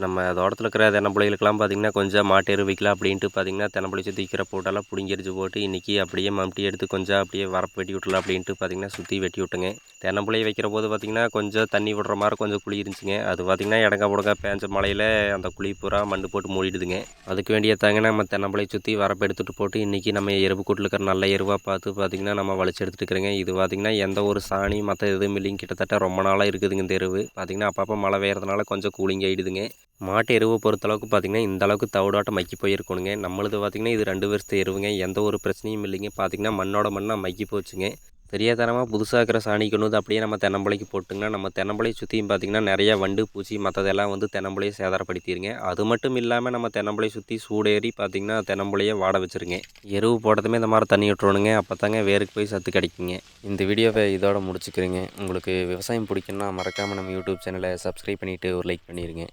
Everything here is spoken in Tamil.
நம்ம தோட்டத்தில் இருக்கிற தென்னம்பிள்ளைகளுக்கெல்லாம் பார்த்திங்கன்னா கொஞ்சம் மாட்டு எரு வைக்கலாம் அப்படின்ட்டு பார்த்திங்கன்னா தென்னம்பிள்ளை சுற்றி இருக்கிற போட்டெல்லாம் பிடுங்கி போட்டு இன்றைக்கி அப்படியே மம்டி எடுத்து கொஞ்சம் அப்படியே வரப்பு வெட்டி விட்டுலாம் அப்படின்ட்டு பார்த்திங்கன்னா சுற்றி வெட்டி விட்டுங்க. தென்னம்பிள்ளை வைக்கிற போது பார்த்திங்கன்னா கொஞ்சம் தண்ணி விடுற மாதிரி கொஞ்சம் குழி இருந்துச்சுங்க. அது பார்த்திங்கன்னா இடங்க புடங்க பேஞ்ச மழையில் அந்த குழி பூரா மண் போட்டு மூடிடுதுங்க. அதுக்கு வேண்டிய தாங்க நம்ம தென்னம்பிள்ளை சுற்றி வரப்பு எடுத்துகிட்டு போட்டு இன்றைக்கி நம்ம எருவு கூட்டில் இருக்கிற நல்ல எருவாக பார்த்து பார்த்திங்கன்னா நம்ம வலிச்சு எடுத்துகிட்டு இருக்கிறேங்க. இது பார்த்திங்கன்னா எந்த ஒரு சாணி மற்ற எதுவும் இல்லைங்க. கிட்டத்தட்ட ரொம்ப நாளாக இருக்குதுங்க இந்த எருவு. பார்த்திங்கன்னா அப்பப்போ மழை பெய்யறதுனால கொஞ்சம் கூலிங் ஆகிடுதுங்க. மாட்டு எருவை பொறுத்தளவுக்கு பார்த்திங்கன்னா இந்த அளவுக்கு தவிடாட்டம் மக்கி போயிருக்கணுங்க. நம்மளது பார்த்திங்கன்னா இது 2 வருஷத்து எருவுங்க. எந்த ஒரு பிரச்சனையும் இல்லைங்க. பார்த்திங்கன்னா மண்ணோட மண்ணாக மக்கி போச்சுங்க. தெரியாதனமாக புதுசாக இருக்கிற சாணி கொண்டு வந்து அப்படியே நம்ம தென்னம்பிள்ளைக்கு போட்டுங்கன்னா நம்ம தென்னம்பிள்ளையை சுற்றியும் பார்த்திங்கன்னா நிறையா வண்டு பூச்சி மற்றதெல்லாம் வந்து தென்னம்பிள்ளையை சேதாரப்படுத்திடுங்க. அது மட்டும் இல்லாமல் நம்ம தென்னம்பிள்ளையை சுற்றி சூடேறி பார்த்திங்கன்னா தென்னம்பிள்ளையை வாட வச்சுருங்க. எருவு போட்டதுமே இந்த மாதிரி தண்ணி விட்டுருணுங்க. அப்போ தாங்க வேருக்கு போய் சத்து கிடைக்குங்க. இந்த வீடியோவை இதோட முடிச்சுக்கிறேங்க. உங்களுக்கு விவசாயம் பிடிக்குன்னா மறக்காமல் நம்ம யூடியூப் சேனலை சப்ஸ்கிரைப் பண்ணிவிட்டு ஒரு லைக் பண்ணிடுங்க.